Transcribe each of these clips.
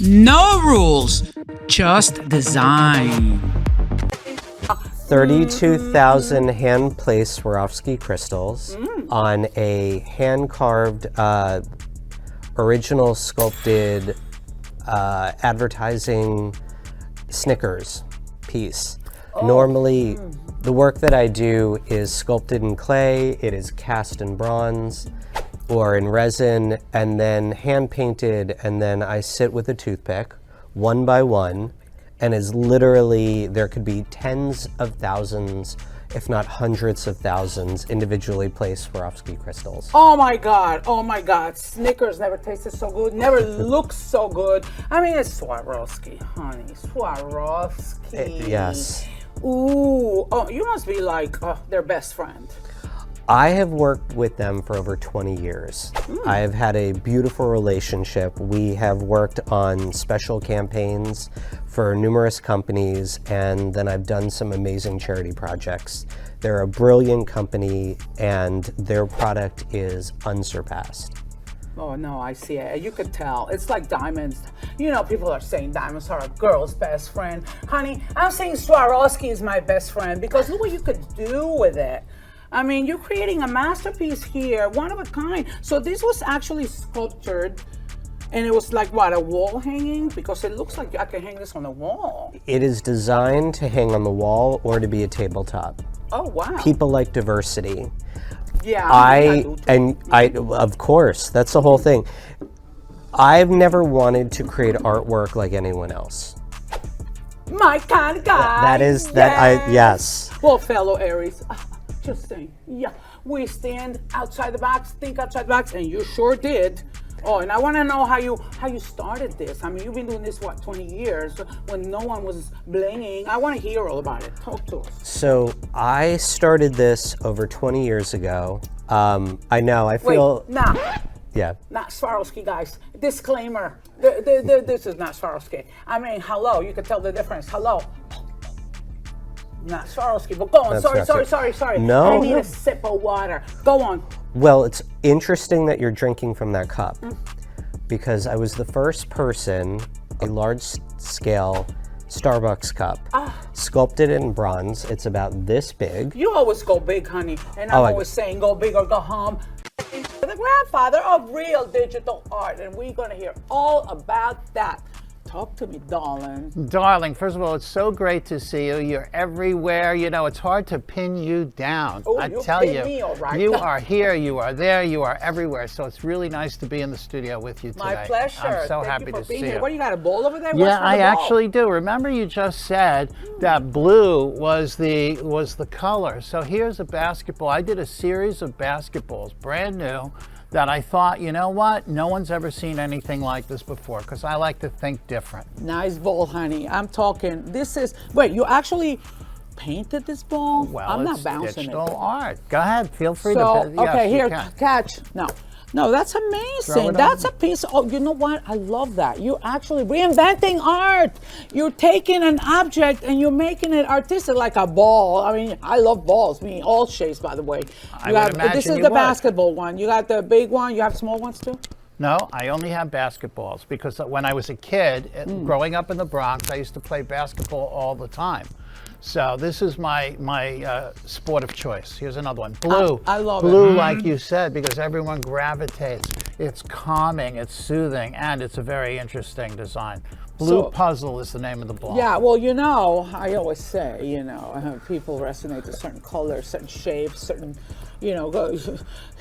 No rules, just design. 32,000 hand-placed Swarovski crystals on a hand-carved, original sculpted advertising Snickers piece. Normally, the work that I do is sculpted in clay, it is cast in bronze or in resin, and then hand-painted, and then I sit with a toothpick, one by one, and is literally, there could be tens of thousands, if not hundreds of thousands, individually placed Swarovski crystals. Oh my God. Snickers never tasted so good, never looked so good. I mean, it's Swarovski, honey, Swarovski. Yes. Ooh, oh, you must be like their best friend. I have worked with them for over 20 years. I have had a beautiful relationship. We have worked on special campaigns for numerous companies, and then I've done some amazing charity projects. They're a brilliant company, and their product is unsurpassed. Oh no, I see it. You could tell. It's like diamonds. You know, people are saying diamonds are a girl's best friend. Honey, I'm saying Swarovski is my best friend because look what you could do with it. I mean, you're creating a masterpiece here, one of a kind. So this was actually sculptured, and it was like, what, a wall hanging? Because it looks like I can hang this on the wall. It is designed to hang on the wall or to be a tabletop. Oh, wow. People like diversity. Yeah, of course, that's the whole thing. I've never wanted to create artwork like anyone else. My kind of guy. Yes. Well, fellow Aries, just saying, yeah, we stand outside the box, think outside the box, and you sure did. Oh, and I want to know how you started this. I mean, you've been doing this, what, 20 years, when no one was blinging. I want to hear all about it. Talk to us. So I started this over 20 years ago. I know, I feel... Wait, nah. Yeah. Not Swarovski, guys. Disclaimer. This is not Swarovski. I mean, hello. You can tell the difference. Hello. Not Swarovski, but go on. Sorry. No. I need a sip of water. Go on. Well, it's interesting that you're drinking from that cup because I was the first person, a large-scale Starbucks cup, sculpted in bronze. It's about this big. You always go big, honey. And I'm always saying go big or go home. The grandfather of real digital art, and we're going to hear all about that. Talk to me, darling. Darling, first of all, it's so great to see you. You're everywhere. You know, it's hard to pin you down. Oh, I you tell pin you, me, all right. You are here, you are there, you are everywhere. So it's really nice to be in the studio with you today. My pleasure. I'm so Thank happy you for to being see here. you. What, you got a bowl over there? Yeah, I actually do. Remember, you just said that blue was the color. So here's a basketball. I did a series of basketballs, brand new, that I thought, you know what? No one's ever seen anything like this before because I like to think different. Nice bowl, honey. I'm talking. This is, wait, you actually painted this ball? Well, I'm not it's bouncing digital it. art. Go ahead, feel free So, to. Yes, okay, you here, can. catch. No, that's Throw amazing. it That's on. a piece. Oh, you know what? I love that. You're actually reinventing art. You're taking an object and you're making it artistic, like a ball. I mean, I love balls. I mean, all shapes, by the way. I would imagine this is you the would. basketball one. You got the big one. You have small ones too. No, I only have basketballs because when I was a kid, growing up in the Bronx, I used to play basketball all the time. So this is my sport of choice. Here's another one. Blue. I love Blue, it. like you said, because everyone gravitates. It's calming, it's soothing, and it's a very interesting design. Blue Puzzle is the name of the blog. Yeah, well, you know, I always say, you know, people resonate with certain colors, certain shapes, certain, you know,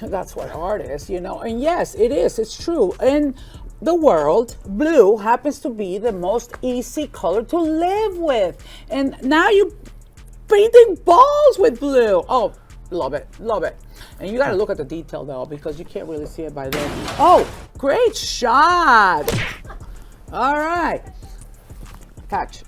that's what art is, you know. And yes, it is. It's true. In the world, blue happens to be the most easy color to live with. And now you're painting balls with blue. Oh, love it. And you got to look at the detail, though, because you can't really see it by then. Oh, great shot. All right. Catch.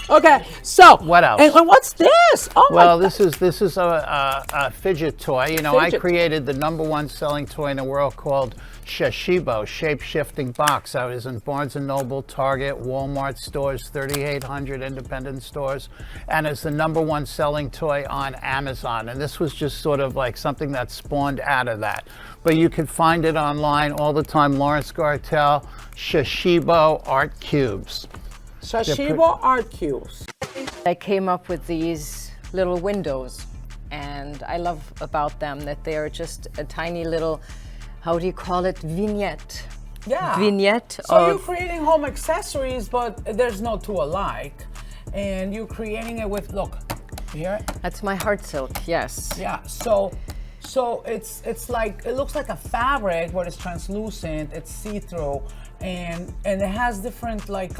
Okay, so what else? And what's this? Oh, well, this is a fidget toy. You know, Fidget. I created the #1 selling toy in the world called Shishibo shape-shifting box. I was in Barnes & Noble, Target, Walmart stores, 3,800 independent stores, and it's the #1 selling toy on Amazon. And this was just sort of like something that spawned out of that. But you can find it online all the time. Laurence Gartel, Shishibo art cubes. Shishibo art cubes. I came up with these little windows, and I love about them that they are just a tiny little, how do you call it, vignette. Yeah. Vignette. So you're creating home accessories, but there's no two alike. And you're creating it with, look, you hear it? That's my HardSilk, yes. Yeah, so it's like, it looks like a fabric, but it's translucent, it's see-through, and it has different like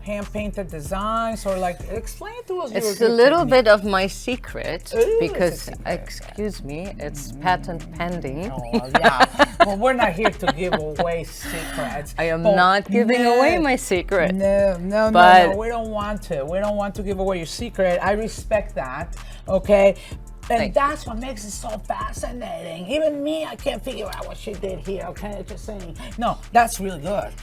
hand-painted designs, or like, explain to us. It's a little bit of my secret, It is because, a secret. excuse me, it's patent pending. Oh, yeah. Well, we're not here to give away secrets. I am not giving away my secret. No, But- we don't want to. We don't want to give away your secret. I respect that, okay? And Thank that's what makes it so fascinating. Even me, I can't figure out what she did here, okay? Just saying. No, that's really good.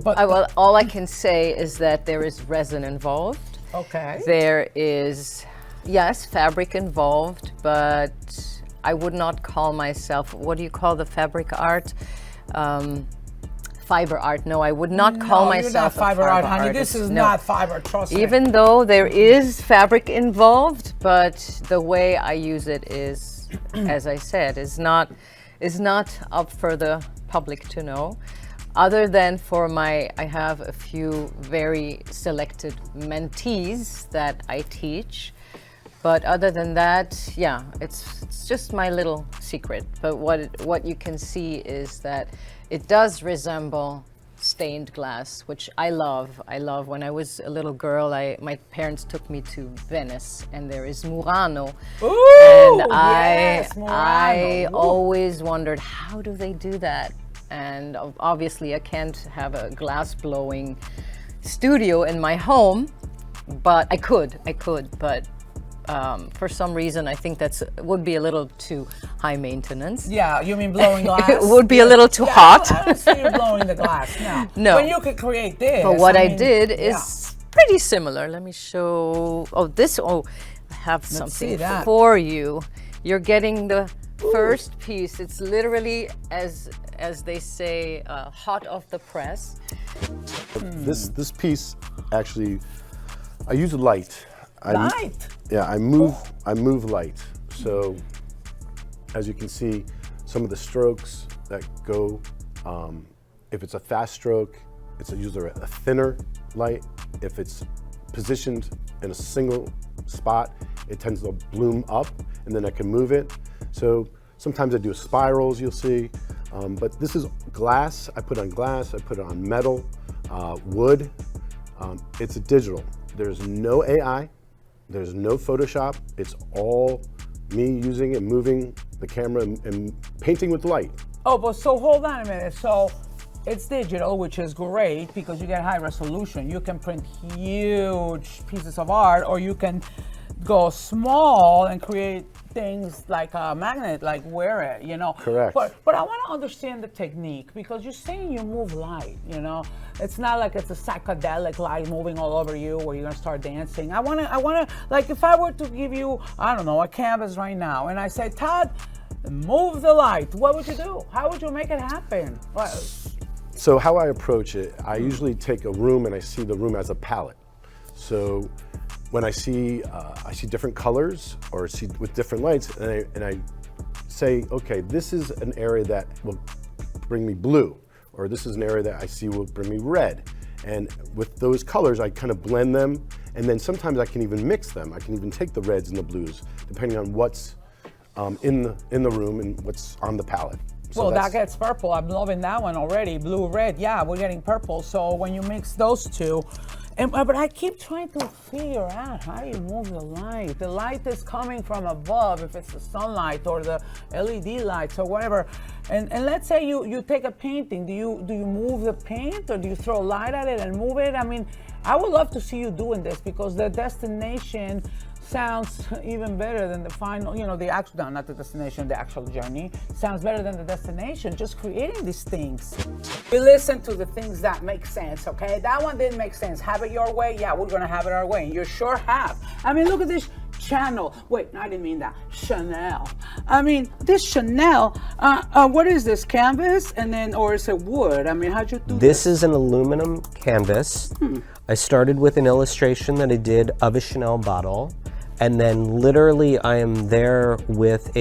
But Well, all I can say is that there is resin involved. okay. There is, yes, fabric involved, but I would not call myself, what do you call the fabric art? Fiber art. No, I would not call No, you're myself not fiber art, honey. artist. This is No. not fiber, trust me. Even though there is fabric involved, but the way I use it is, as I said, is not up for the public to know. Other than for I have a few very selected mentees that I teach. But other than that, yeah, it's just my little secret. But what you can see is that it does resemble stained glass, which I love. I love. When I was a little girl, my parents took me to Venice, and there is Murano. Ooh, And yes, I Murano. Ooh. always wondered, how do they do that? And obviously I can't have a glass blowing studio in my home, but I could, but for some reason I think would be a little too high maintenance. Yeah, you mean blowing glass? It would be a little too Yeah, hot. I don't see you blowing the glass, no. No. But you could create this. But what I mean, did yeah. is pretty similar. Let me show, I have see something that. for you. You're getting the first piece. It's literally, as they say, hot off the press. This piece, actually, I use light. Light? Yeah, I move light. So, as you can see, some of the strokes that go, if it's a fast stroke, it's usually a thinner light. If it's positioned in a single spot, it tends to bloom up, and then I can move it. So sometimes I do spirals, you'll see. But this is glass. I put on glass, I put it on metal, wood. It's a digital. There's no AI, there's no Photoshop. It's all me using and moving the camera and painting with light. Oh, but so hold on a minute. So it's digital, which is great because you get high resolution. You can print huge pieces of art, or you can go small and create things like a magnet, like wear it, you know. Correct. But I want to understand the technique, because you're saying you move light, you know. It's not like it's a psychedelic light moving all over you where you're gonna start dancing. I wanna, like, if I were to give you, I don't know, a canvas right now, and I say, Todd, move the light, what would you do? How would you make it happen? So how I approach it, I usually take a room and I see the room as a palette. So when I see different colors or see with different lights, and I say, okay, this is an area that will bring me blue, or this is an area that I see will bring me red. And with those colors, I kind of blend them, and then sometimes I can even mix them. I can even take the reds and the blues, depending on what's in the room and what's on the palette. So Well, that gets purple. I'm loving that one already. Blue, red. Yeah, we're getting purple. So when you mix those two, but I keep trying to figure out how you move the light. The light is coming from above, if it's the sunlight or the LED lights or whatever. And let's say you take a painting. Do you move the paint, or do you throw light at it and move it? I mean, I would love to see you doing this, because the destination sounds even better than the final, you know, the actual, no, not the destination, the actual journey. Sounds better than the destination, just creating these things. We listen to the things that make sense, okay? That one didn't make sense. Have it your way? Yeah, we're gonna have it our way, and you sure have. I mean, look at this Chanel. Wait, I didn't mean that. Chanel. I mean, this Chanel, what is this, canvas? And then, or is it wood? I mean, how'd you do this? This is an aluminum canvas. I started with an illustration that I did of a Chanel bottle. And then literally I am there with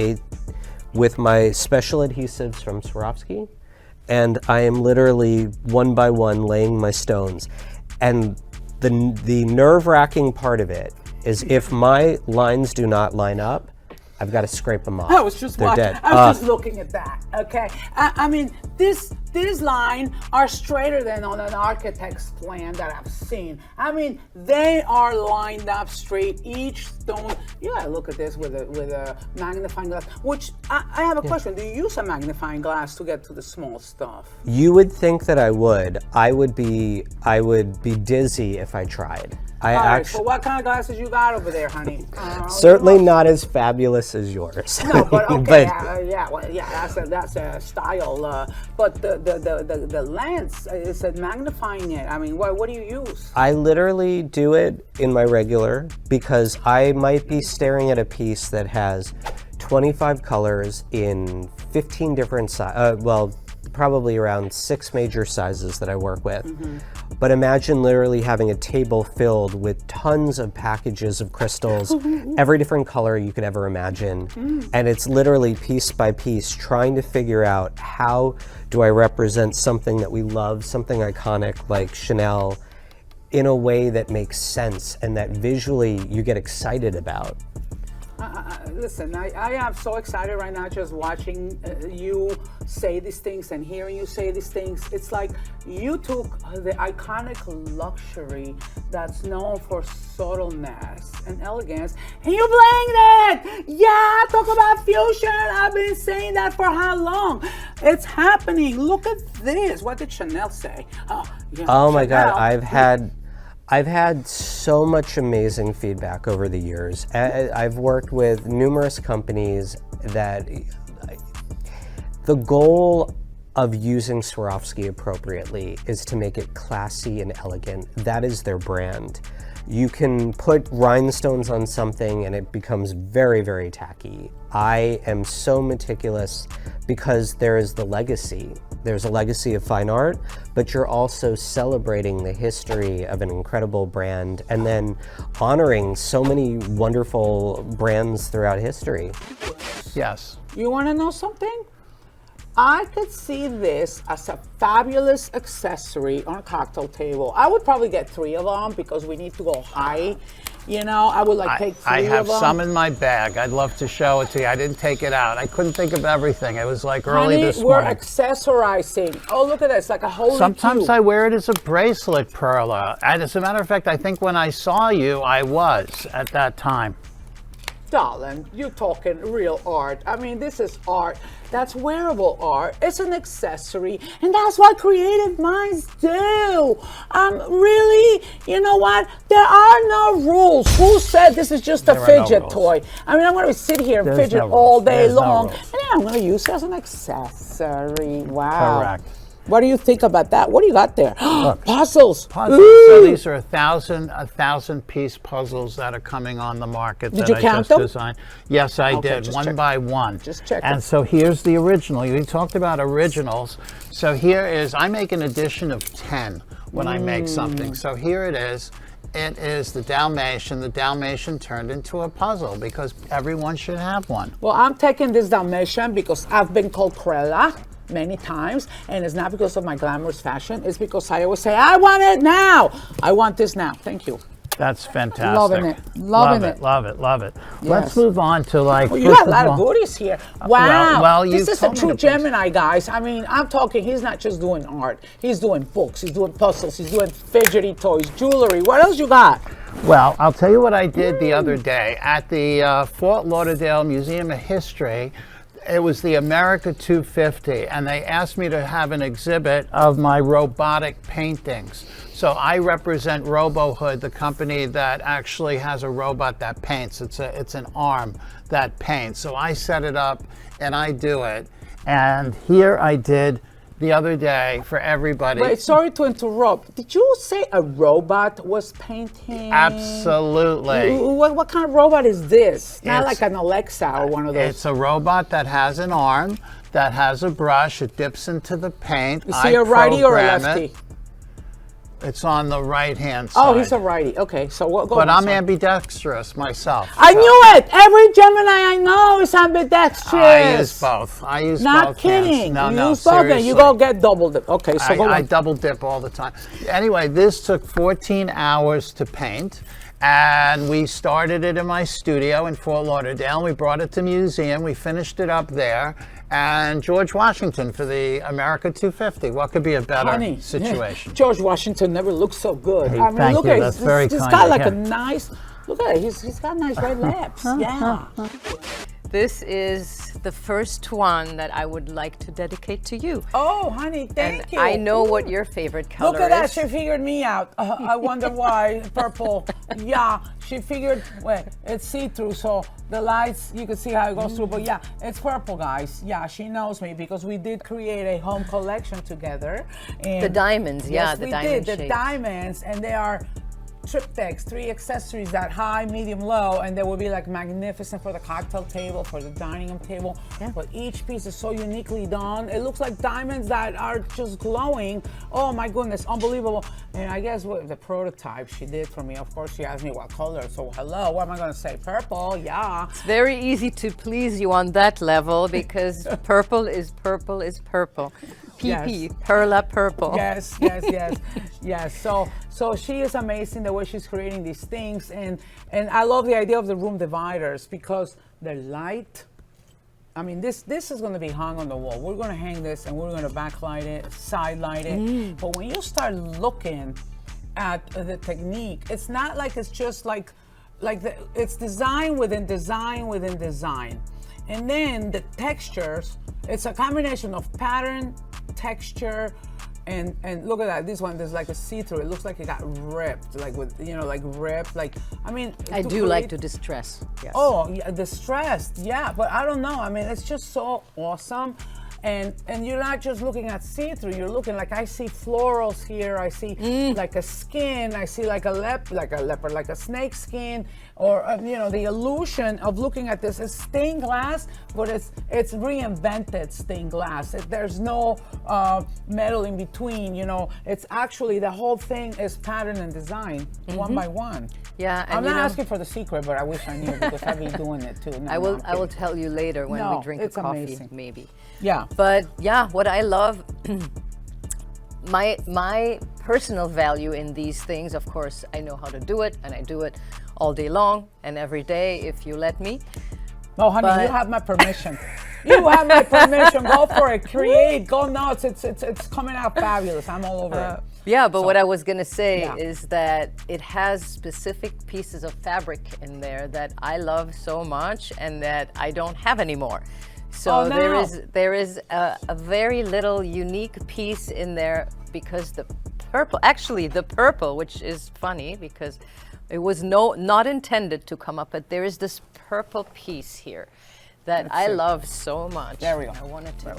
my special adhesives from Swarovski, and I am literally one by one laying my stones. And the nerve-wracking part of it is if my lines do not line up, I've got to scrape them off. I was just They're watching. dead. I was just looking at that. Okay, I mean, these lines are straighter than on an architect's plan that I've seen. I mean, they are lined up straight. Each stone. You gotta look at this with a magnifying glass. Which I have a question. Do you use a magnifying glass to get to the small stuff? You would think that I would. I would be dizzy if I tried. All right, so what kind of glasses you got over there, honey? Certainly not as fabulous as yours. No, but okay, that's a style. But the lens, is it magnifying it? I mean, what do you use? I literally do it in my regular because I might be staring at a piece that has 25 colors in 15 different sizes. Well, probably around 6 major sizes that I work with. But imagine literally having a table filled with tons of packages of crystals, every different color you could ever imagine. And it's literally piece by piece trying to figure out how do I represent something that we love, something iconic like Chanel, in a way that makes sense and that visually you get excited about. Listen, I am so excited right now just watching you say these things and hearing you say these things. It's like you took the iconic luxury that's known for subtleness and elegance and you blinged it! Yeah, talk about fusion. I've been saying that for how long? It's happening. Look at this. What did Chanel say? Oh my God, I've had so much amazing feedback over the years. I've worked with numerous companies that the goal of using Swarovski appropriately is to make it classy and elegant. That is their brand. You can put rhinestones on something and it becomes very, very tacky. I am so meticulous because there is the legacy. There's a legacy of fine art, but you're also celebrating the history of an incredible brand and then honoring so many wonderful brands throughout history. Yes. You want to know something? I could see this as a fabulous accessory on a cocktail table. I would probably get 3 of them because we need to go high. You know, I would like take 3 I have of them. some in my bag. I'd love to show it to you. I didn't take it out. I couldn't think of everything. It was like early this morning. We're accessorizing. Oh, look at this, like a holy Sometimes cube. I wear it as a bracelet, Perla. And as a matter of fact, I think when I saw you, I was at that time. Darling, you're talking real art. I mean, this is art. That's wearable art. It's an accessory, and that's what creative minds do. Really, you know what? There are no rules. Who said this is just a fidget toy? I mean, I'm going to sit here and fidget all day long, and then I'm going to use it as an accessory. Wow. Correct. What do you think about that? What do you got there? Puzzles. Puzzles. Ooh. So these are 1,000 piece puzzles that are coming on the market. Did that you I count just them? designed. Yes, I did, just one check. by one. Just check And them. so here's the original. We talked about originals. So here is, I make an edition of 10 when I make something. So here it is. It is the Dalmatian. The Dalmatian turned into a puzzle because everyone should have one. Well, I'm taking this Dalmatian because I've been called Perla many times, and it's not because of my glamorous fashion. It's because I always say, I want it now. I want this now. Thank you. That's fantastic. Loving it. Loving it. Love it. Love it. Yes. Let's move on to like. Well, you got a lot of goodies here. Wow. well, you this is a told me true to pick. Gemini, guys. I mean, I'm talking, he's not just doing art. He's doing books. He's doing puzzles. He's doing fidgety toys, jewelry. What else you got? Well, I'll tell you what I did the other day at the Fort Lauderdale Museum of History. It was the America 250, and they asked me to have an exhibit of my robotic paintings. So I represent RoboHood, the company that actually has a robot that paints. It's an arm that paints. So I set it up and I do it. And here I did the other day for everybody. Wait, sorry to interrupt. Did you say a robot was painting? Absolutely. What kind of robot is this? Not It's- like an Alexa or one of those. It's a robot that has an arm, that has a brush. It dips into the paint. Is he a righty or a program lefty? it. It's on the right-hand side. Oh, he's a righty. Okay, so what? Go But on, I'm sorry. ambidextrous myself. I so knew it. Every Gemini I know is ambidextrous. I use both. I use Not both hands. kidding. No, you no, use both, and seriously. you go get double dip. Okay, so go I on. double dip all the time. Anyway, this took 14 hours to paint, and we started it in my studio in Fort Lauderdale. We brought it to museum. We finished it up there, and George Washington for the America 250. What could be a better Honey, situation? George Washington never looked so good. Hey, I mean, thank look you. at it. That's very He's kind got of like a him. nice. Look at it. He's got nice red lips. Yeah. This is the first one that I would like to dedicate to you. Oh, honey, thank And you. I know what Ooh. your favorite color Look at that. is. She figured me out. I wonder why. Purple. Yeah, she figured. Wait, it's see-through, so the lights, you can see how it goes through. But yeah, it's purple, guys. Yeah, she knows me because we did create a home collection together. And The diamonds, yeah, yes, the we diamond did. The shapes. diamonds, and they are triptychs, 3 accessories that high, medium, low, and they will be like magnificent for the cocktail table, for the dining room table. Yeah. But each piece is so uniquely done. It looks like diamonds that are just glowing. Oh my goodness, unbelievable. And I guess what the prototype she did for me, of course she asked me what color. So hello, what am I gonna say? Purple, yeah. It's very easy to please you on that level because purple is purple is purple. PP, Yes. Perla purple. Yes, yes, yes, yes. So she is amazing the way she's creating these things, and I love the idea of the room dividers because the light. I mean, this is going to be hung on the wall. We're going to hang this, and we're going to backlight it, side light it. But when you start looking at the technique, it's not like it's just like it's design within design within design, and then the textures. It's a combination of pattern, texture, and look at that. This one, there's like a see-through. It looks like it got ripped, like with like ripped. Like I mean, I to do like create- to distress. Yes. Oh, yeah, distressed, yeah, but I don't know. I mean, it's just so awesome. And you're not just looking at see-through, you're looking like I see florals here, I see like a skin, I see like a leopard, like a snake skin, or the illusion of looking at this is stained glass, but it's reinvented stained glass. There's no metal in between, it's actually the whole thing is pattern and design, one by one. Yeah, and I'm you not know- asking for the secret, but I wish I knew because I've been doing it too. No, I no, will. I'm I will kidding. tell you later when No, we drink it's a coffee, amazing. maybe. Yeah. But yeah, what I love, my personal value in these things. Of course, I know how to do it, and I do it all day long and every day if you let me. No, honey, But- you have my permission. You have my permission. Go for it. Create. Go nuts. It's coming out fabulous. I'm all over it. Yeah, but what I was gonna say Yeah. is that it has specific pieces of fabric in there that I love so much and that I don't have anymore. So Oh, no. there is a very little unique piece in there because the purple, which is funny because it was not intended to come up, but there is this purple piece here that I see. love so much. There we go. I wanted to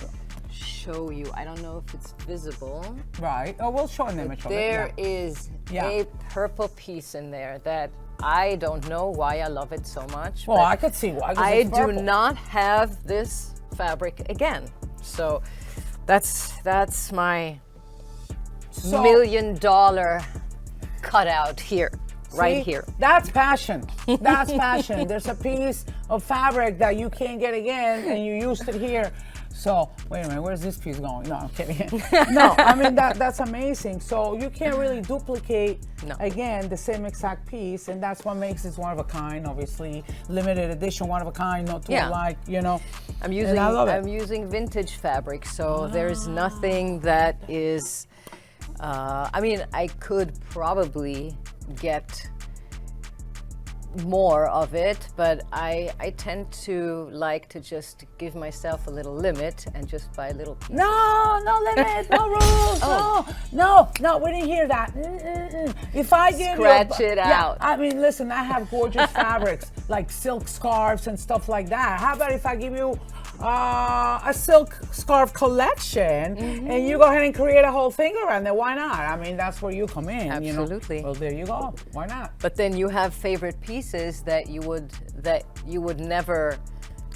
show you. I don't know if it's visible. Right. Oh, we'll show an image of it. There Yeah. is Yeah. a purple piece in there that I don't know why I love it so much. Well, but I could see why. 'cause I it's do purple. not have this fabric again. So that's my So- $1 million cutout here, right See? here. That's passion. That's passion. There's a piece of fabric that you can't get again, and you used it here. So wait a minute, where's this piece going? No, I'm kidding. No, I mean that's amazing. So you can't really duplicate No. again the same exact piece, and that's what makes it one of a kind. Obviously, limited edition, one of a kind, not two Yeah. alike. I'm using I love it. I'm using vintage fabric, so there's nothing that is. I mean, I could probably get more of it, but I tend to like to just give myself a little limit and just buy little pieces. No limit, no rules, no, we didn't hear that. If I give Scratch you it out. I mean, listen, I have gorgeous fabrics like silk scarves and stuff like that. How about if I give you a silk scarf collection and you go ahead and create a whole thing around it? Why not? I mean, that's where you come in. Absolutely. You know? Well, there you go. Why not? But then you have favorite pieces that you would never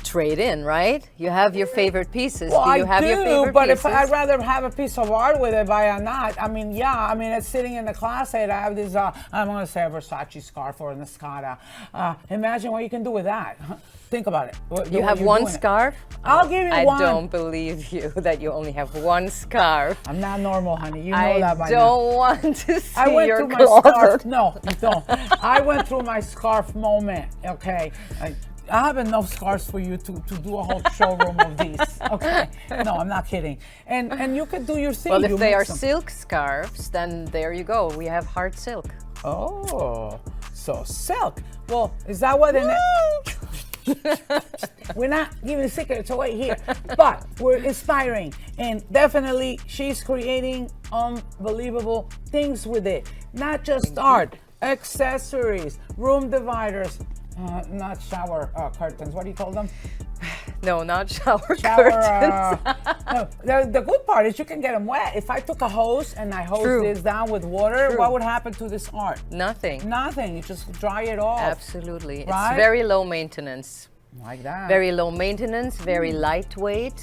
trade in, right? You have your favorite pieces. Well, do you have your favorite but pieces? if I'd rather have a piece of art with it by Anat, I mean, it's sitting in the closet. I have this, I'm going to say a Versace scarf or an Escada. Imagine what you can do with that. Think about it. You have one scarf? I'll give you one. I don't believe you that you only have one scarf. I'm not normal, honey. You know that by now. I don't want to see I went your through closet. my scarf. No, you don't. I went through my scarf moment, okay? I have enough scarves for you to do a whole showroom of these, okay? No, I'm not kidding. And you can do your thing. Well, if You they mix are them. silk scarves, then there you go. We have HardSilk. Oh, so silk. Well, is that what we're not giving secrets away here, but we're inspiring, and definitely she's creating unbelievable things with it. Not just art, accessories, room dividers, not shower curtains. What do you call them? No, not shower curtains. No, the good part is you can get them wet. If I took a hose and I hose True. this down with water, True. what would happen to this art? Nothing. Nothing. You just dry it off. Absolutely. Right? It's very low maintenance. Like that. Very low maintenance, very lightweight.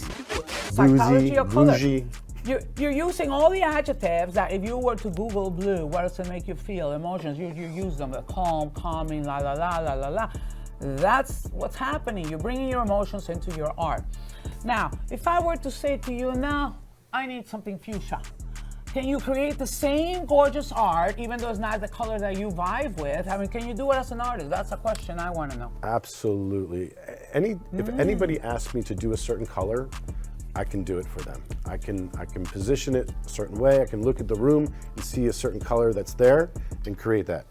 Psychology of color. bougie. You're using all the adjectives that if you were to Google blue, what does it make you feel? Emotions, you use them. Calm, calming, la la la la la la. That's what's happening. You're bringing your emotions into your art. Now, if I were to say to you, now I need something fuchsia. Can you create the same gorgeous art, even though it's not the color that you vibe with? I mean, can you do it as an artist? That's a question I want to know. Absolutely. If anybody asks me to do a certain color, I can do it for them. I can position it a certain way. I can look at the room and see a certain color that's there and create that.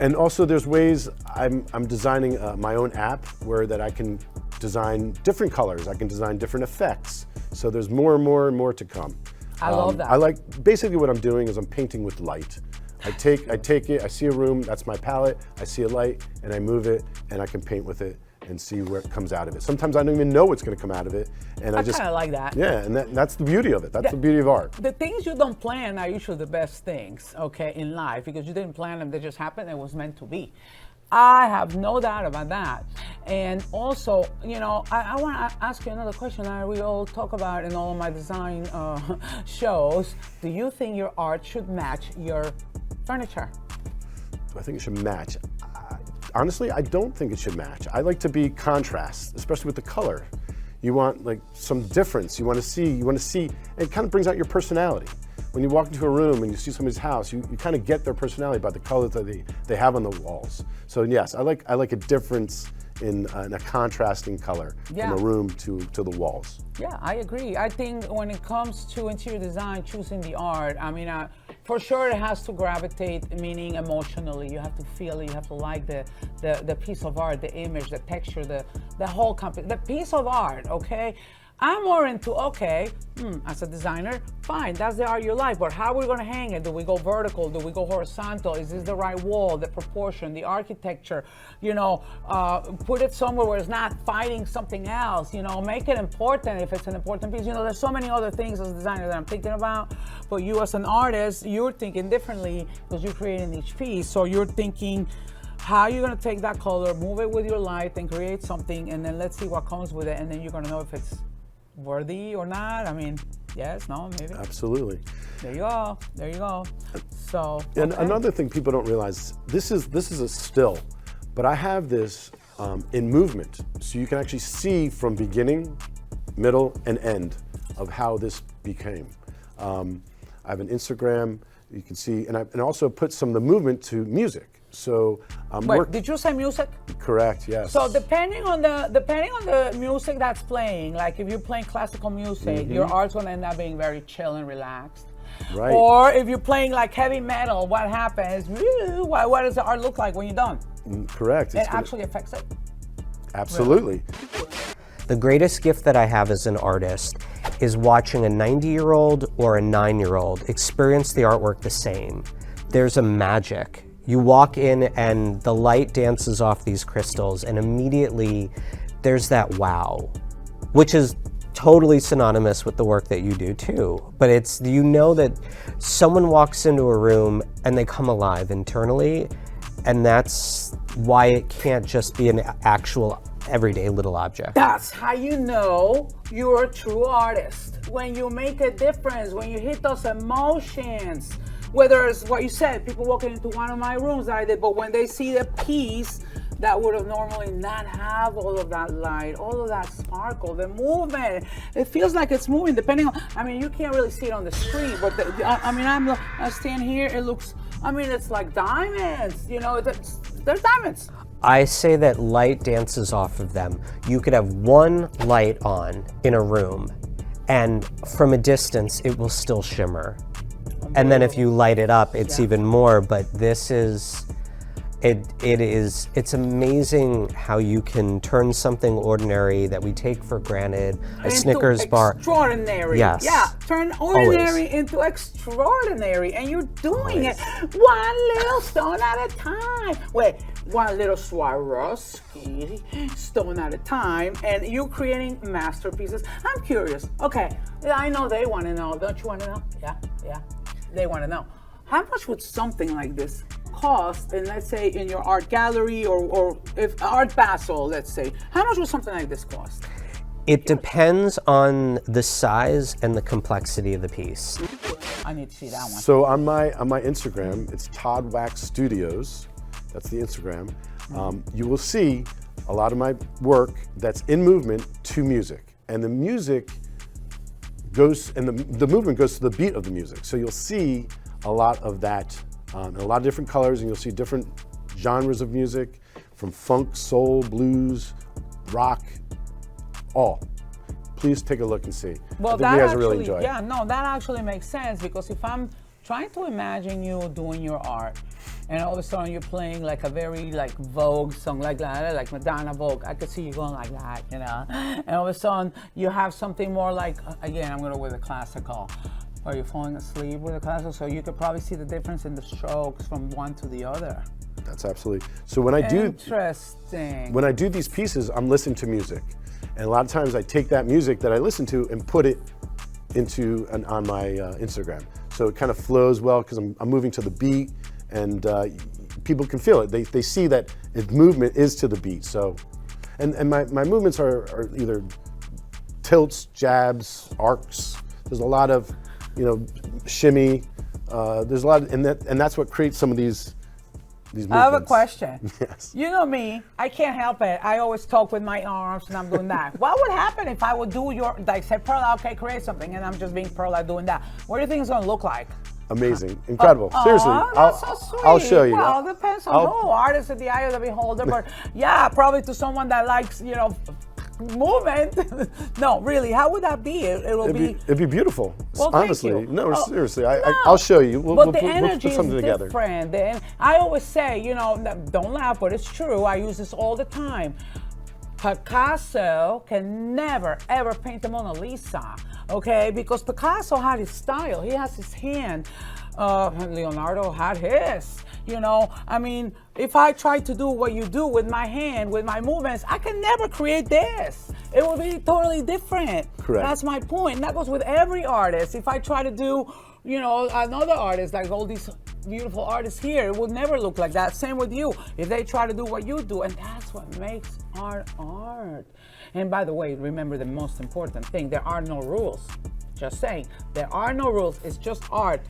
And also, there's ways I'm designing my own app where that I can design different colors. I can design different effects. So there's more and more and more to come. I love that. I like, basically what I'm doing is I'm painting with light. I take it, I see a room, that's my palette, I see a light, and I move it, and I can paint with it and see where it comes out of it. Sometimes I don't even know what's gonna come out of it. And I just kind of like that. Yeah, and that's the beauty of it. That's the beauty of art. The things you don't plan are usually the best things, okay, in life, because you didn't plan them, they just happened, it was meant to be. I have no doubt about that. And also, you know, I want to ask you another question that we all talk about in all of my design shows. Do you think your art should match your furniture? Do I think it should match? Honestly, I don't think it should match. I like to be contrast, especially with the color. You want like some difference. You want to see, it kind of brings out your personality. When you walk into a room and you see somebody's house, you kind of get their personality by the colors that they have on the walls. So yes, I like a difference in a contrasting color from a room to the walls. Yeah, I agree. I think when it comes to interior design, choosing the art, I mean, for sure it has to gravitate, meaning emotionally. You have to feel it, you have to like the piece of art, the image, the texture, the whole company, the piece of art, okay? I'm more into, okay, as a designer, fine, that's the art you like, but how are we gonna hang it? Do we go vertical? Do we go horizontal? Is this the right wall, the proportion, the architecture? You know, put it somewhere where it's not fighting something else, you know, make it important if it's an important piece. You know, there's so many other things as a designer that I'm thinking about, but you as an artist, you're thinking differently because you're creating each piece. So you're thinking, how you're gonna take that color, move it with your light and create something, and then let's see what comes with it, and then you're gonna know if it's worthy or not. I mean, yes, no, maybe. Absolutely. There you go. There you go. So. And okay. another thing people don't realize, this is a still, but I have this in movement, so you can actually see from beginning, middle, and end of how this became. I have an Instagram. You can see, and I also put some of the movement to music. So wait, did you say music? Correct. Yes. So depending on the music that's playing, like if you're playing classical music, your art's gonna end up being very chill and relaxed. Right. Or if you're playing like heavy metal, what happens? What does the art look like when you're done? Correct. It actually affects it. Absolutely. The greatest gift that I have as an artist is watching a 90-year-old or a 9-year-old experience the artwork the same. There's a magic. You walk in and the light dances off these crystals and immediately there's that wow, which is totally synonymous with the work that you do too. But it's, you know that someone walks into a room and they come alive internally, and that's why it can't just be an actual everyday little object. That's how you know you're a true artist. When you make a difference, when you hit those emotions. Whether it's what you said, people walking into one of my rooms that I did, but when they see the piece that would have normally not have all of that light, all of that sparkle, the movement, it feels like it's moving depending on, I mean, you can't really see it on the screen, but I stand here, it looks, I mean, it's like diamonds, you know, there's diamonds. I say that light dances off of them. You could have one light on in a room, and from a distance, it will still shimmer. And then if you light it up, it's even more, but this is, it's amazing how you can turn something ordinary that we take for granted, a Snickers bar. Extraordinary. Yes. Yeah, turn ordinary Always. into extraordinary, and you're doing it one little stone at a time. Wait, one little Swarovski stone at a time, and you're creating masterpieces. I'm curious. Okay, I know they want to know. Don't you want to know? Yeah. They want to know. How much would something like this cost, and let's say in your art gallery or if Art Basel, let's say, how much would something like this cost? It depends on the size and the complexity of the piece. I need to see that one. So on my Instagram, it's Todd Wax Studios. That's the Instagram. You will see a lot of my work that's in movement to music, and the music goes, and the movement goes to the beat of the music. So you'll see a lot of that, a lot of different colors, and you'll see different genres of music, from funk, soul, blues, rock, all. Please take a look and see. Well, I think you guys will really enjoy it. Yeah, no, that actually makes sense, because if I'm trying to imagine you doing your art, and all of a sudden you're playing like a very like Vogue song, like that, like Madonna Vogue, I could see you going like that, you know? And all of a sudden you have something more like, again, I'm gonna go with a classical. Are you falling asleep with a classical? So you could probably see the difference in the strokes from one to the other. That's absolutely. So when I do, Interesting. when I do these pieces, I'm listening to music. And a lot of times I take that music that I listen to and put it into on my Instagram. So it kind of flows well because I'm moving to the beat, and people can feel it. They see that its movement is to the beat. So, and my movements are either tilts, jabs, arcs. There's a lot of, you know, shimmy. There's a lot, and that's what creates some of these movements. I have a question. Yes. You know me, I can't help it. I always talk with my arms and I'm doing that. What would happen if I would do your, like say, Perla, okay, create something, and I'm just being Perla doing that? What do you think it's gonna look like? Amazing, incredible. Seriously, That's so sweet. I'll show you. Well, it depends on who. Artist at the eye of the beholder, but yeah, probably to someone that likes, you know, movement. No, really, how would that be? It'd be beautiful. Well, thank honestly, you. no, Oh, seriously, no. I'll show you. But the we'll energy put something is together. different. I always say, you know, don't laugh, but it's true. I use this all the time. Picasso can never, ever paint the Mona Lisa, okay? Because Picasso had his style. He has his hand. Leonardo had his. You know, I mean, if I try to do what you do with my hand, with my movements, I can never create this. It will be totally different. Correct. That's my point. And that goes with every artist. If I try to do, you know, another artist, like all these beautiful artists here, it would never look like that. Same with you. If they try to do what you do, and that's what makes art art. And by the way, remember the most important thing, there are no rules. Just saying, there are no rules. It's just art.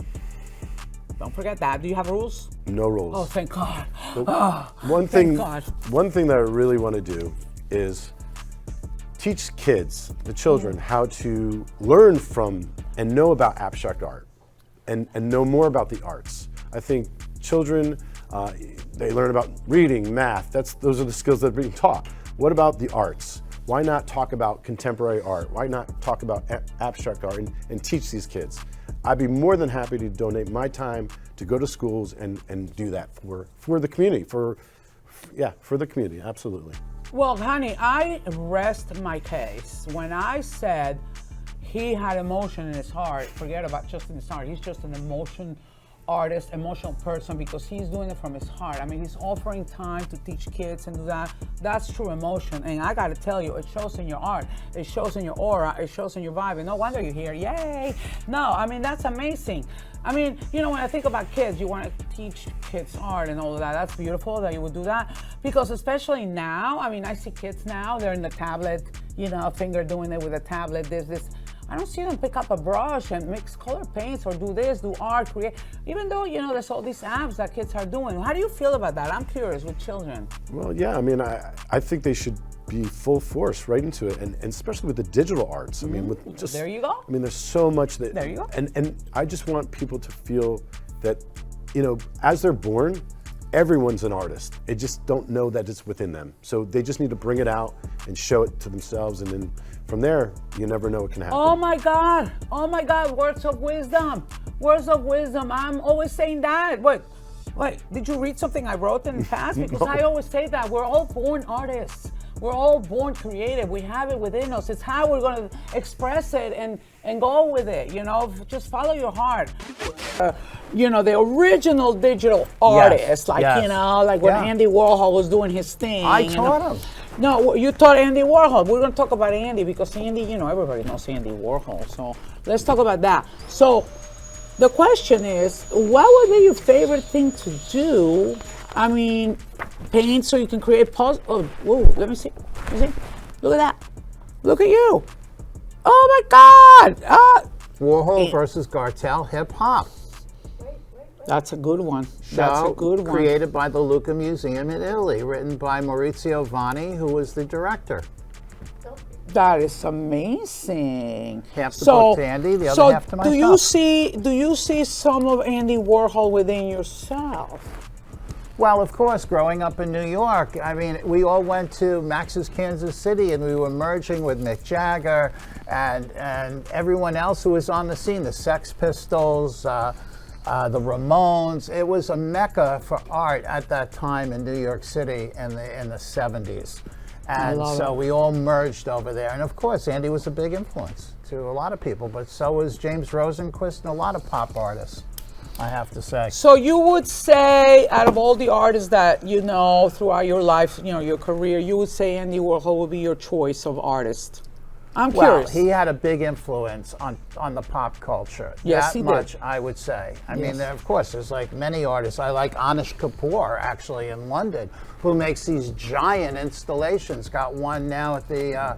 Don't forget that. Do you have rules? No rules. Oh, thank God. One thank God. thing that I really want to do is teach kids, the children, how to learn from and know about abstract art and know more about the arts. I think children, they learn about reading, math. Those are the skills that are being taught. What about the arts? Why not talk about contemporary art? Why not talk about abstract art and teach these kids? I'd be more than happy to donate my time to go to schools and do that for the community, for the community, absolutely. Well, honey, I rest my case. When I said he had emotion in his heart, forget about just in his heart, he's just an emotional person, because he's doing it from his heart. I mean, he's offering time to teach kids and do that. That's true emotion. And I gotta tell you, it shows in your art, it shows in your aura, it shows in your vibe. And no wonder you're here, yay. No, I mean, that's amazing. I mean, you know, when I think about kids, you want to teach kids art and all of that. That's beautiful that you would do that, because especially now, I mean, I see kids now, they're in the tablet, you know, finger doing it with a tablet, this. I don't see them pick up a brush and mix color paints or do this, do art, create, even though, you know, there's all these apps that kids are doing. How do you feel about that? I'm curious with children. Well, yeah, I mean, I think they should be full force right into it, and especially with the digital arts. I mean, with just there you go. I mean, there's so much that. There you go. And I just want people to feel that, you know, as they're born, everyone's an artist. They just don't know that it's within them. So they just need to bring it out and show it to themselves, and then from there, you never know what can happen. Oh my God, words of wisdom. Words of wisdom. I'm always saying that. Wait, did you read something I wrote in the past? Because No. I always say that. We're all born artists. We're all born creative. We have it within us. It's how we're going to express it and go with it. You know, just follow your heart. You know, the original digital artist, like, yes. you know, like when Yeah. Andy Warhol was doing his thing. I you know. taught him. No, you taught Andy Warhol. We're going to talk about Andy, because Andy, you know, everybody knows Andy Warhol. So let's talk about that. So the question is, what would be your favorite thing to do? I mean, paint so you can create puzzles. Oh, whoa, let me see. Look at that. Look at you. Oh my God. Warhol versus Gartel hip hop. That's a good one. That's a Show good one. created by the Lucca Museum in Italy, written by Maurizio Vanni, who was the director. That is amazing. Half the book to Andy, the other half to myself. Do you see some of Andy Warhol within yourself? Well, of course, growing up in New York, I mean, we all went to Max's Kansas City, and we were merging with Mick Jagger and everyone else who was on the scene, the Sex Pistols, the Ramones. It was a mecca for art at that time in New York City in the 70s. And so we all merged over there. And of course, Andy was a big influence to a lot of people, but so was James Rosenquist and a lot of pop artists, I have to say. So you would say, out of all the artists that you know throughout your life, you know, your career, you would say Andy Warhol would be your choice of artist? I'm Well, curious. he had a big influence on the pop culture. Yes, that he much, did. I would say. I Yes. mean, of course, there's like many artists. I like Anish Kapoor, actually, in London, who makes these giant installations. Got one now at the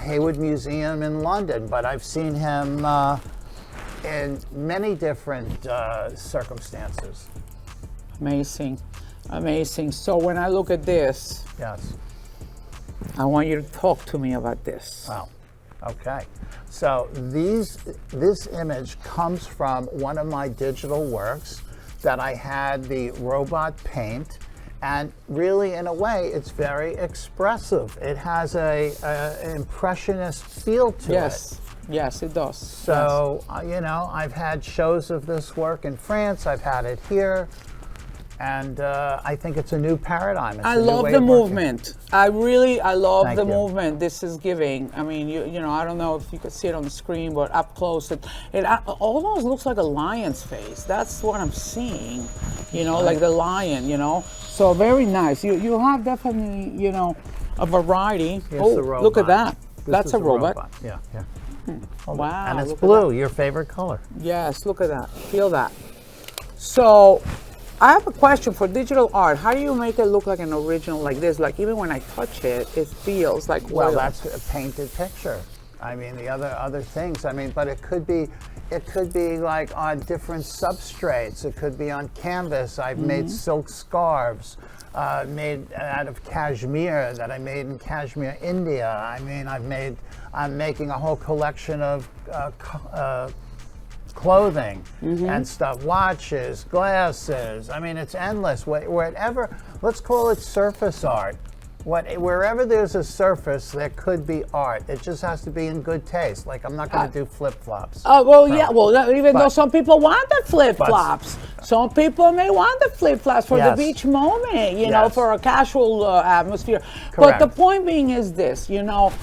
Hayward Museum in London, but I've seen him in many different circumstances. Amazing. Amazing. So when I look at this, Yes. I want you to talk to me about this. Wow. Okay. So this image comes from one of my digital works that I had the robot paint, and really, in a way, it's very expressive. It has an impressionist feel to it. Yes. Yes, it does. So, you know, I've had shows of this work in France. I've had it here. And I think it's a new paradigm. It's I a new love way the of working. movement. I love Thank the you. movement this is giving. I mean, you know, I don't know if you could see it on the screen, but up close, it almost looks like a lion's face. That's what I'm seeing, you know, like the lion, you know. So very nice. You have definitely, you know, a variety. Here's the robot. Look at that. This That's is a the robot. Yeah, yeah. Wow. And it's look at blue, your favorite color. that. Yes, look at that. Feel that. So I have a question for digital art. How do you make it look like an original like this? Like even when I touch it, it feels like Well, oil. that's a painted picture. I mean, the other things. I mean, but it could be like on different substrates. It could be on canvas. I've made silk scarves made out of cashmere that I made in Kashmir, India. I mean, I'm making a whole collection of clothing and stuff, watches, glasses. I mean, it's endless. Whatever, let's call it surface art. Wherever there's a surface, there could be art. It just has to be in good taste. Like, I'm not going to do flip-flops. Oh, well, yeah, well, even though some people want the flip-flops. Some people may want the flip-flops for the beach moment, you know, for a casual atmosphere. Correct. But the point being is this, you know,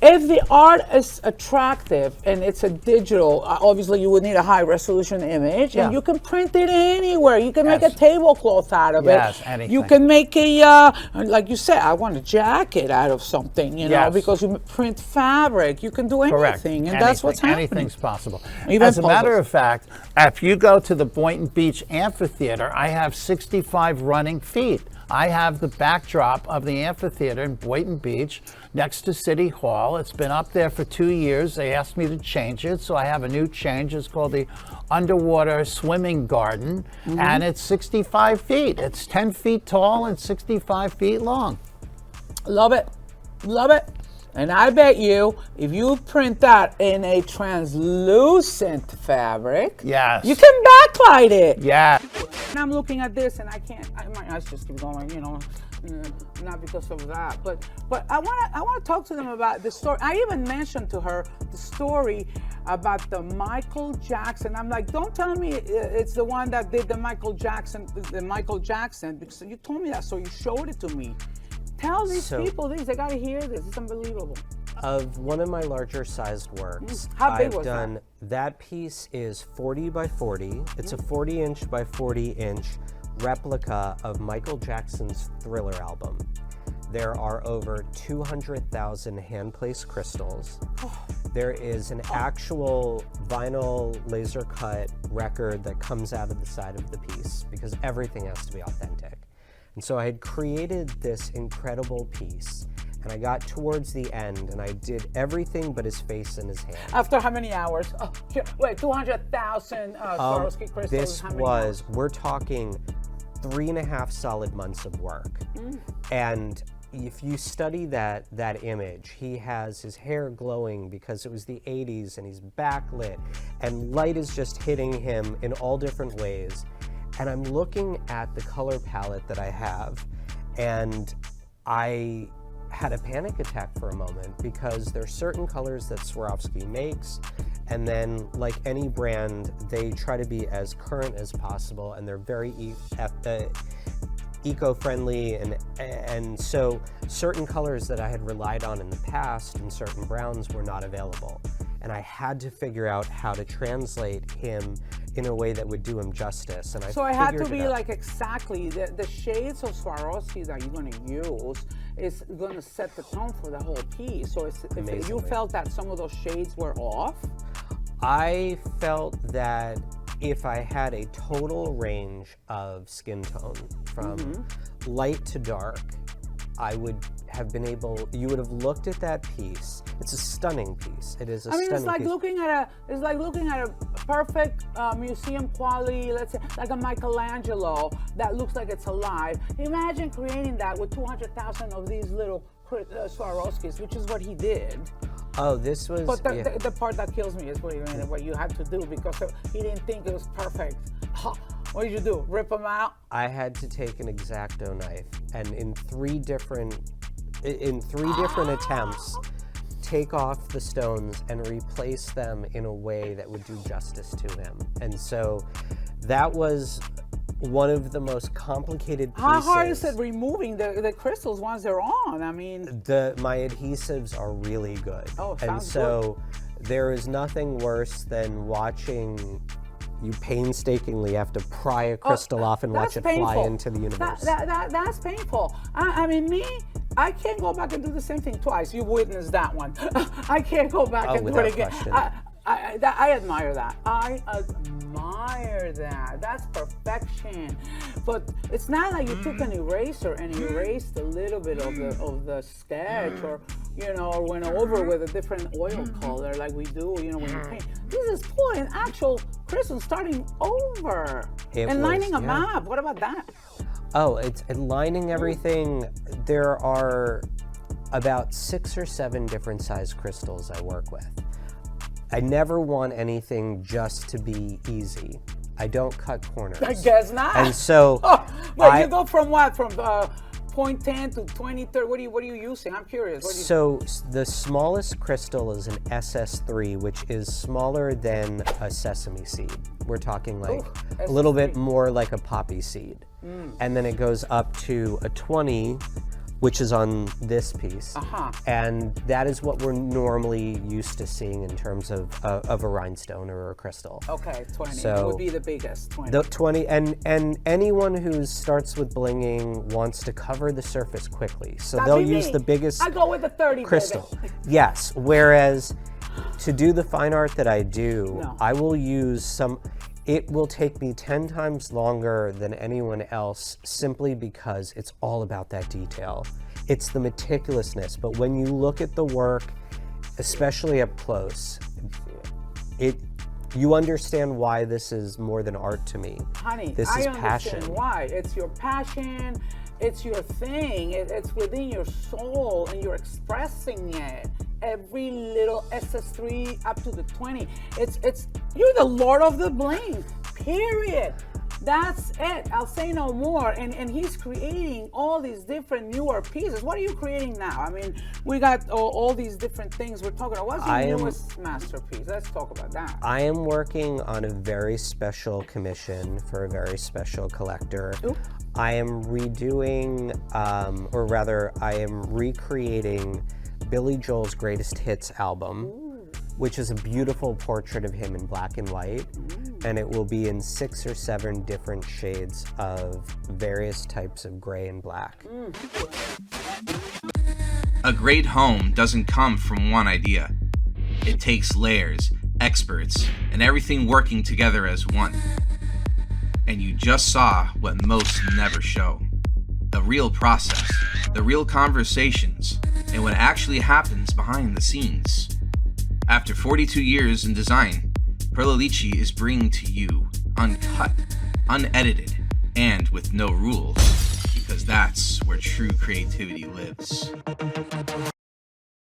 if the art is attractive and it's a digital, obviously you would need a high resolution image, and you can print it anywhere. You can make a tablecloth out of it. Anything. You can make a, like you said, I want a jacket out of something, you know, because you print fabric. You can do anything, and that's what's happening. Anything's possible. Even As a matter of fact, if you go to the Boynton Beach Amphitheater, I have 65 running feet. I have the backdrop of the amphitheater in Boynton Beach next to City Hall. It's been up there for 2 years. They asked me to change it, so I have a new change. It's called the Underwater Swimming Garden, and it's 65 feet. It's 10 feet tall and 65 feet long. Love it. Love it. And I bet you, if you print that in a translucent fabric, you can backlight it. Yeah. And I'm looking at this, and I can't. My eyes just keep going, you know, not because of that, but I want to talk to them about the story. I even mentioned to her the story about the Michael Jackson. I'm like, don't tell me it's the one that did the Michael Jackson, because you told me that, so you showed it to me. Tell these people this. They got to hear this. It's unbelievable. Of one of my larger sized works, How big I've was done that piece is 40 by 40. It's a 40-inch by 40-inch replica of Michael Jackson's Thriller album. There are over 200,000 hand-placed crystals. There is an actual vinyl laser cut record that comes out of the side of the piece because everything has to be authentic. And so I had created this incredible piece, and I got towards the end, and I did everything but his face and his hand. After how many hours? Oh, wait, 200,000 Swarovski crystals. This was, we're talking 3.5 solid months of work. And if you study that image, he has his hair glowing because it was the 80s, and he's backlit, and light is just hitting him in all different ways. And I'm looking at the color palette that I have, and I had a panic attack for a moment because there are certain colors that Swarovski makes, and then, like any brand, they try to be as current as possible, and they're very eco-friendly, and so certain colors that I had relied on in the past and certain browns were not available. And I had to figure out how to translate him in a way that would do him justice. And So it had to be like exactly the shades of Swarovski that you're going to use is going to set the tone for the whole piece. So if you felt that some of those shades were off? I felt that if I had a total range of skin tone from light to dark, I would have been able, you would have looked at that piece. It's a stunning piece. It is a stunning piece. It's like looking at a perfect museum quality, let's say, like a Michelangelo that looks like it's alive. Imagine creating that with 200,000 of these little Swarovskis, which is what he did. Oh, this was... But the part that kills me is what you had to do, because he didn't think it was perfect. What did you do? Rip them out? I had to take an X-Acto knife, and in three different attempts, take off the stones and replace them in a way that would do justice to him. And so that was one of the most complicated pieces. How hard is it removing the crystals once they're on? I mean, my adhesives are really good. Oh, and so there is nothing worse than watching you painstakingly have to pry a crystal off and watch it fly into the universe. That's painful. I mean, I can't go back and do the same thing twice. You witnessed that one. I can't go back and do it again. I admire that. I admire that. That's perfection. But it's not like you took an eraser and erased a little bit of the sketch, or or went over with a different oil color like we do, when you paint. This is pulling actual crystals, starting over and lining a map. What about that? Oh, it's lining everything. There are about 6 or 7 different size crystals I work with. I never want anything just to be easy. I don't cut corners. I guess not. And so, you go from what? From 0.10 to 20, 30? What are you using? I'm curious. So the smallest crystal is an SS3, which is smaller than a sesame seed. We're talking like a little bit more like a poppy seed. And then it goes up to a 20, which is on this piece. And that is what we're normally used to seeing in terms of a rhinestone or a crystal. Okay, 20 So would be the biggest, 20. The 20, and anyone who starts with blinging wants to cover the surface quickly. So That'd they'll be use me. the biggest I go with the 30, crystal. baby. Yes, whereas to do the fine art that I do, No. I will use some, it will take me 10 times longer than anyone else simply because it's all about that detail. It's the meticulousness, but when you look at the work, especially up close, you understand why this is more than art to me. Honey, this is I understand passion. why. It's your passion, it's your thing, it's within your soul, and you're expressing it. Every little SS3 up to the 20. It's you're the Lord of the Bling, period. That's it. I'll say no more. And he's creating all these different newer pieces. What are you creating now? I mean, we got all these different things we're talking about. What's your newest masterpiece? Let's talk about that. I am working on a very special commission for a very special collector. Ooh. I am redoing, or rather, I am recreating Billy Joel's Greatest Hits album, which is a beautiful portrait of him in black and white. And it will be in 6 or 7 different shades of various types of gray and black. A great home doesn't come from one idea. It takes layers, experts, and everything working together as one. And you just saw what most never show. The real process, the real conversations, and what actually happens behind the scenes. After 42 years in design, Perla Lichi is bringing to you uncut, unedited, and with no rules, because that's where true creativity lives.